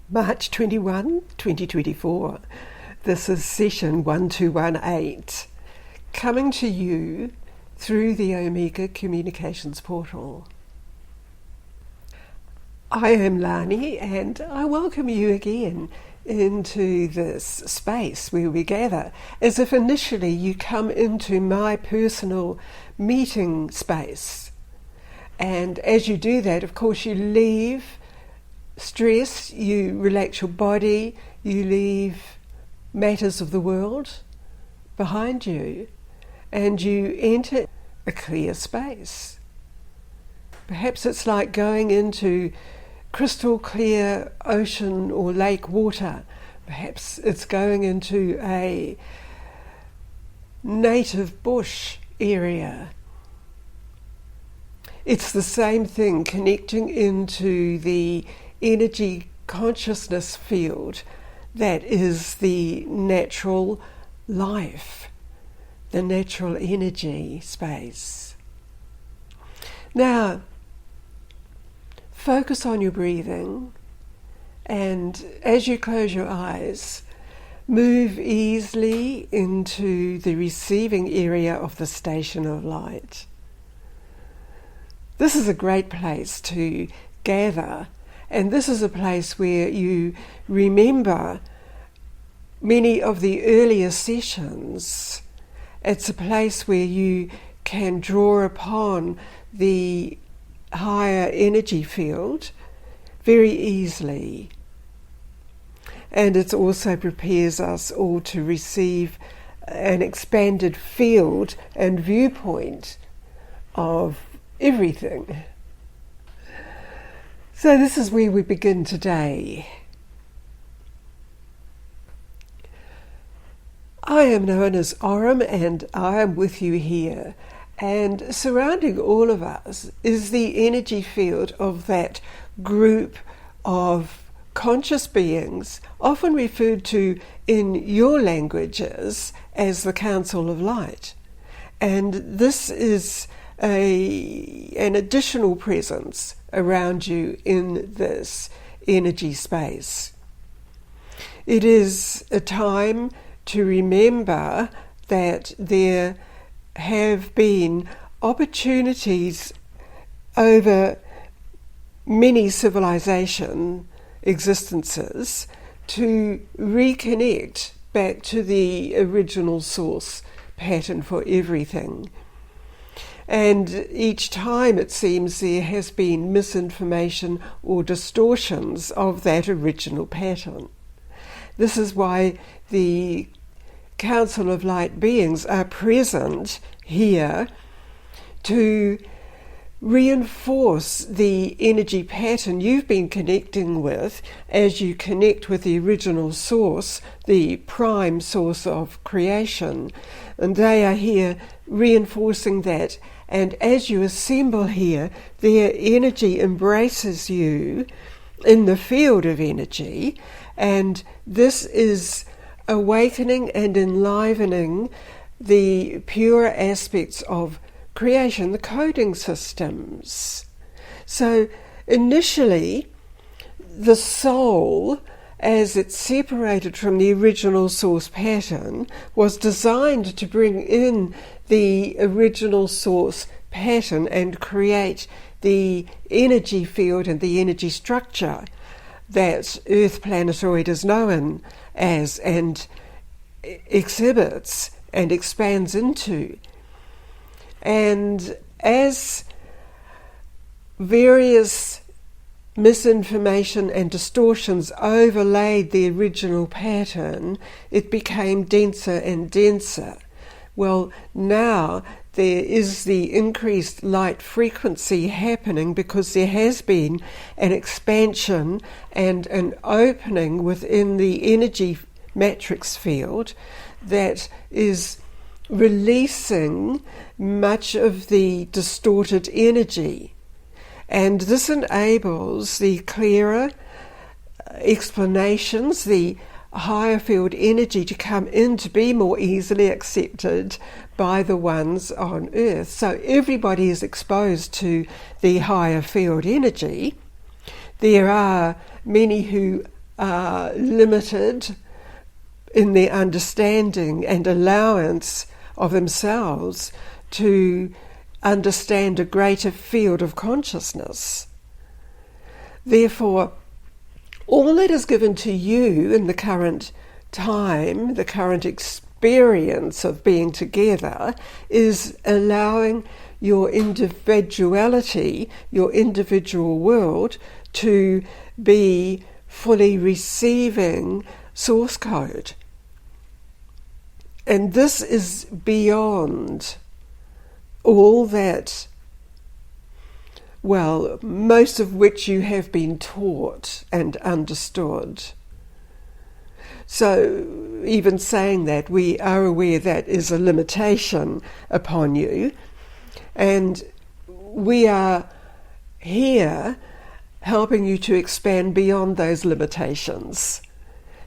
March 21, 2024. This is session 1218, coming to you through the Omega Communications Portal. I am Lani, and I welcome you again into this space where we gather, as if initially you come into my personal meeting space. And as you do that, of course, you leave stress, you relax your body, you leave matters of the world behind you, and you enter a clear space. Perhaps it's like going into crystal clear ocean or lake water. Perhaps it's going into a native bush area. It's the same thing, connecting into the energy consciousness field that is the natural life, the natural energy space. Now, focus on your breathing, and as you close your eyes, move easily into the receiving area of the station of light. This is a great place to gather, and this is a place where you remember many of the earlier sessions. It's a place where you can draw upon the higher energy field very easily. And it also prepares us all to receive an expanded field and viewpoint of everything. So this is where we begin today. I am known as Aurum, and I am with you here. And surrounding all of us is the energy field of that group of conscious beings, often referred to in your languages as the Council of Light. And this is an additional presence around you in this energy space. It is a time to remember that there have been opportunities over many civilization existences to reconnect back to the original source pattern for everything. And each time it seems there has been misinformation or distortions of that original pattern. This is why the Council of Light beings are present here to reinforce the energy pattern you've been connecting with as you connect with the original source, the prime source of creation. And they are here reinforcing that. And as you assemble here, their energy embraces you in the field of energy. And this is awakening and enlivening the pure aspects of creation, the coding systems. So initially, the soul, as it's separated from the original source pattern, was designed to bring in the original source pattern and create the energy field and the energy structure that Earth Planetoid is known as and exhibits and expands into. And as various misinformation and distortions overlaid the original pattern, it became denser and denser. Well, now there is the increased light frequency happening because there has been an expansion and an opening within the energy matrix field that is releasing much of the distorted energy. And this enables the clearer explanations, the higher field energy to come in to be more easily accepted by the ones on Earth. So everybody is exposed to the higher field energy. There are many who are limited in their understanding and allowance of themselves to understand a greater field of consciousness. Therefore, all that is given to you in the current time, the current experience of being together, is allowing your individuality, your individual world, to be fully receiving source code. And this is beyond all that, well, most of which you have been taught and understood. So even saying that, we are aware that is a limitation upon you, and we are here helping you to expand beyond those limitations,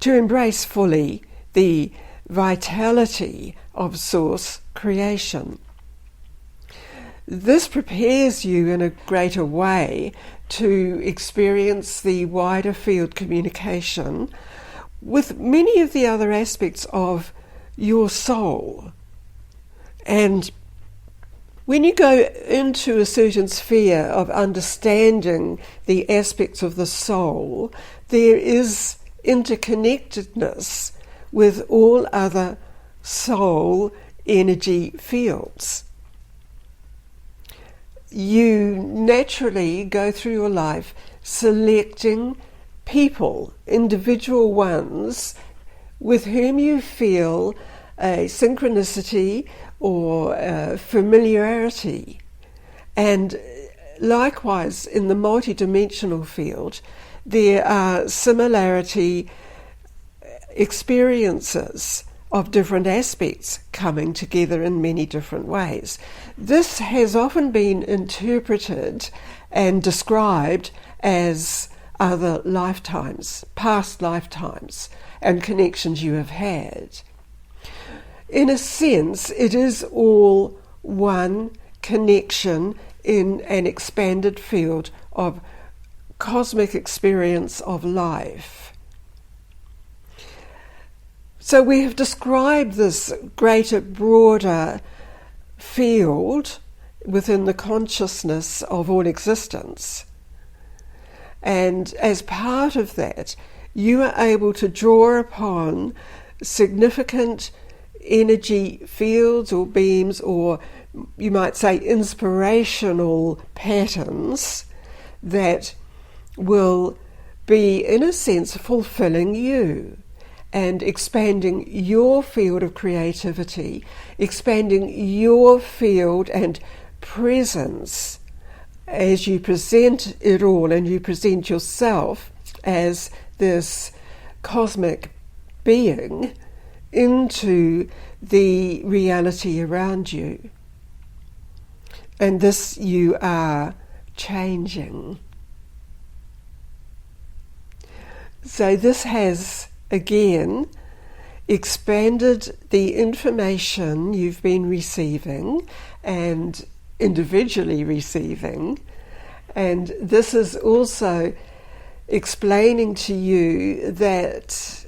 to embrace fully the vitality of source creation. This prepares you in a greater way to experience the wider field communication with many of the other aspects of your soul. And when you go into a certain sphere of understanding the aspects of the soul, there is interconnectedness with all other soul energy fields. You naturally go through your life selecting people, individual ones, with whom you feel a synchronicity or familiarity. And likewise, in the multidimensional field, there are similarity experiences of different aspects coming together in many different ways. This has often been interpreted and described as other lifetimes, past lifetimes, and connections you have had. In a sense, it is all one connection in an expanded field of cosmic experience of life. So we have described this greater, broader field within the consciousness of all existence. And as part of that, you are able to draw upon significant energy fields or beams, or you might say inspirational patterns that will be, in a sense, fulfilling you and expanding your field of creativity, expanding your field and presence as you present it all and you present yourself as this cosmic being into the reality around you. And this you are changing. So this has, again, expanded the information you've been receiving and individually receiving, and this is also explaining to you that,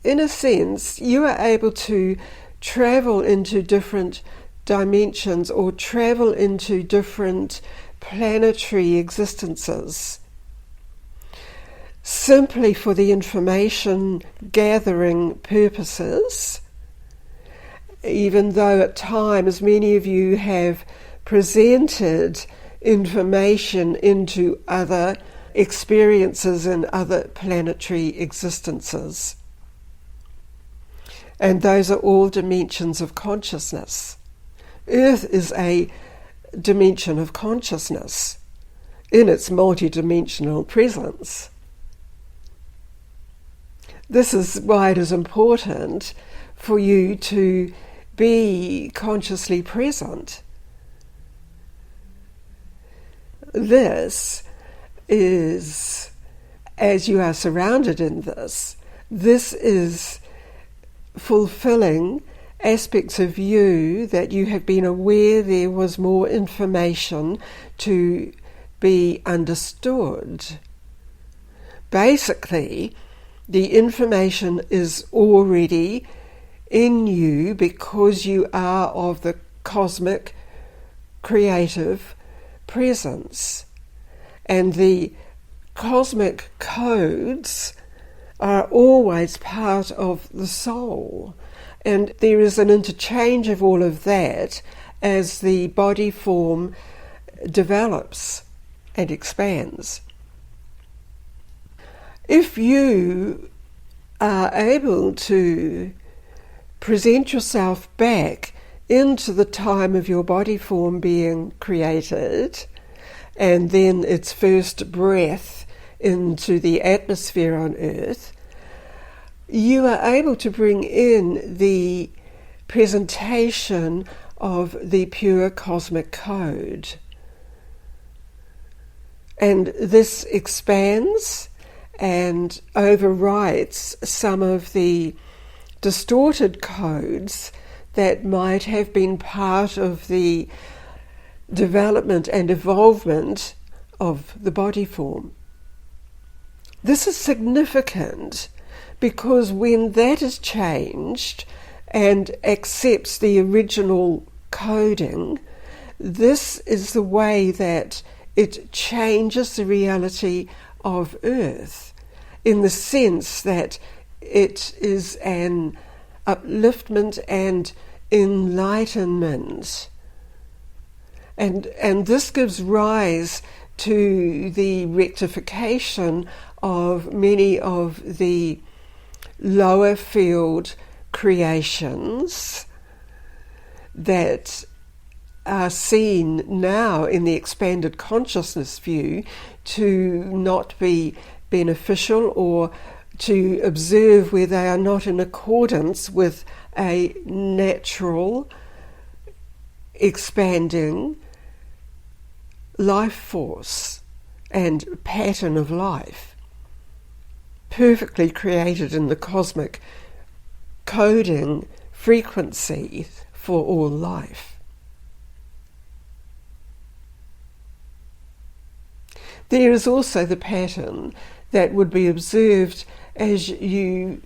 in a sense, you are able to travel into different dimensions or travel into different planetary existences simply for the information gathering purposes, even though at times many of you have presented information into other experiences and other planetary existences. And those are all dimensions of consciousness. Earth is a dimension of consciousness in its multidimensional presence. This is why it is important for you to be consciously present. This is, as you are surrounded in this is fulfilling aspects of you that you have been aware there was more information to be understood. basically the information is already in you because you are of the cosmic creative presence. And the cosmic codes are always part of the soul. And there is an interchange of all of that as the body form develops and expands. If you are able to present yourself back into the time of your body form being created, and then its first breath into the atmosphere on Earth, you are able to bring in the presentation of the pure cosmic code. And this expands and overwrites some of the distorted codes that might have been part of the development and evolvement of the body form. This is significant because when that is changed and accepts the original coding, this is the way that it changes the reality of Earth, in the sense that it is an upliftment and enlightenment. And this gives rise to the rectification of many of the lower field creations that are seen now in the expanded consciousness view to not be beneficial, or to observe where they are not in accordance with a natural expanding life force and pattern of life, perfectly created in the cosmic coding frequency for all life. There is also the pattern that would be observed as you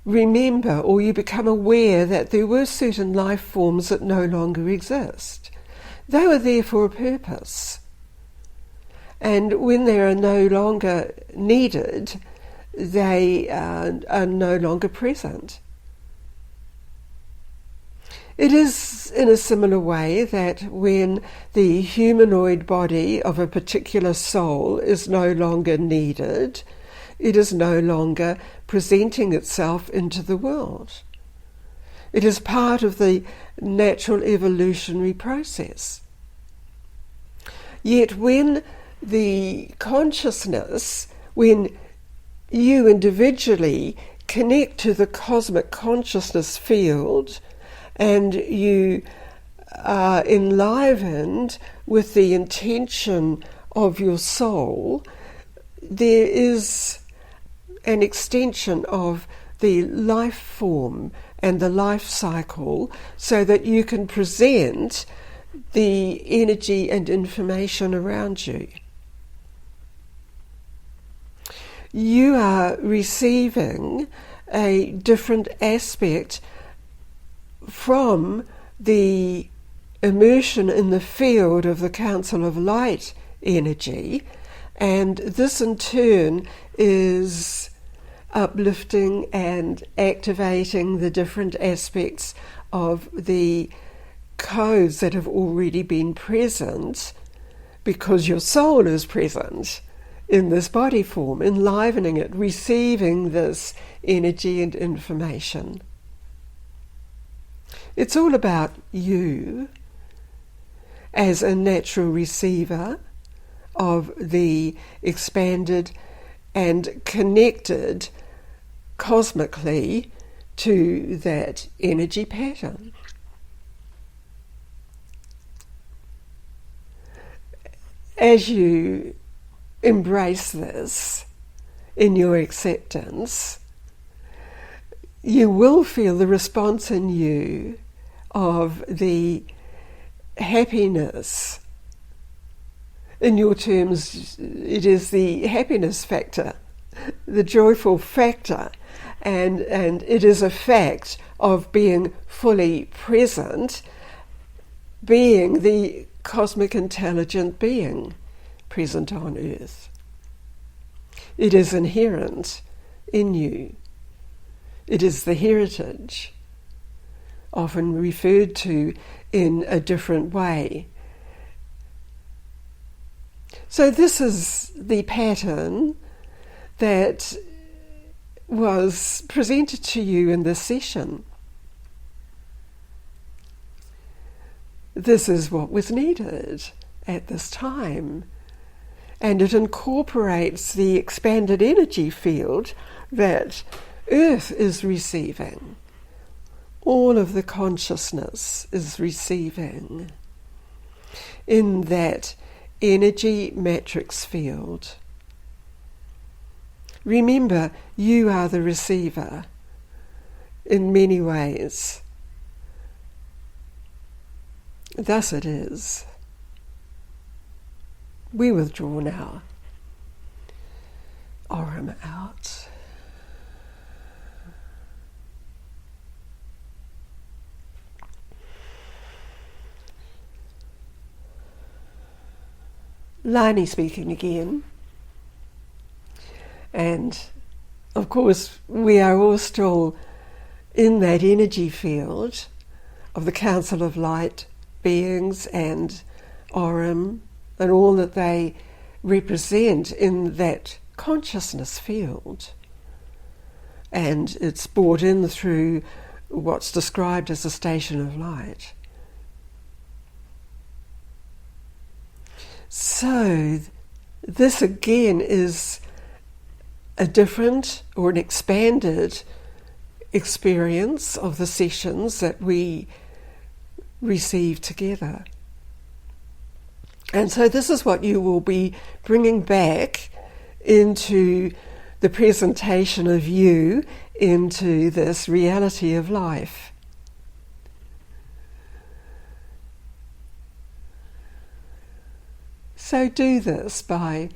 remember or you become aware that there were certain life forms that no longer exist. They were there for a purpose. And when they are no longer needed, they are no longer present. It is in a similar way that when the humanoid body of a particular soul is no longer needed, it is no longer presenting itself into the world. It is part of the natural evolutionary process. Yet when the consciousness, when you individually connect to the cosmic consciousness field, and you are enlivened with the intention of your soul, there is an extension of the life form and the life cycle so that you can present the energy and information around you. You are receiving a different aspect from the immersion in the field of the Council of Light energy, and this in turn is uplifting and activating the different aspects of the codes that have already been present, because your soul is present in this body form, enlivening it, receiving this energy and information. It's all about you as a natural receiver of the expanded and connected cosmically to that energy pattern. As you embrace this in your acceptance, you will feel the response in you of the happiness. In your terms, it is the happiness factor the joyful factor, and it is a fact of being fully present, being the cosmic intelligent being present on earth. It is inherent in you. It is the heritage, often referred to in a different way. So this is the pattern that was presented to you in this session. This is what was needed at this time. And it incorporates the expanded energy field that Earth is receiving. All of the consciousness is receiving in that energy matrix field. Remember, you are the receiver in many ways. Thus it is. We withdraw now. Aurum out. Lani speaking again. And of course we are all still in that energy field of the Council of Light beings and Aurum and all that they represent in that consciousness field. And it's brought in through what's described as a station of light. So this again is a different or an expanded experience of the sessions that we receive together. And so this is what you will be bringing back into the presentation of you into this reality of life. So do this by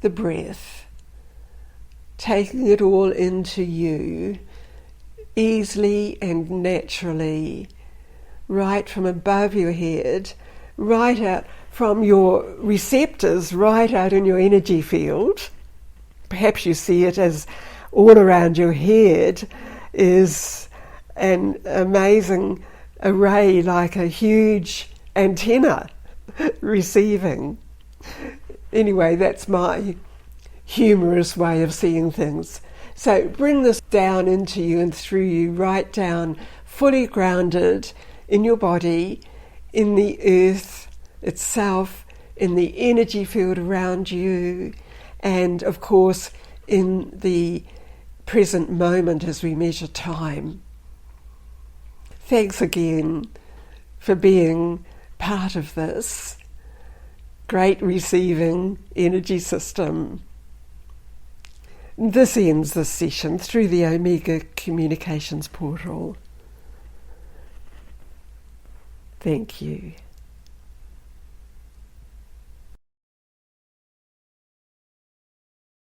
the breath, taking it all into you, easily and naturally, right from above your head, right out from your receptors, right out in your energy field. Perhaps you see it as all around your head is an amazing array, like a huge antenna receiving. Anyway, that's my humorous way of seeing things. So bring this down into you and through you, right down, fully grounded in your body, in the earth itself, in the energy field around you, and of course in the present moment as we measure time. Thanks again for being part of this great receiving energy system. This ends this session through the Omega Communications portal. Thank you.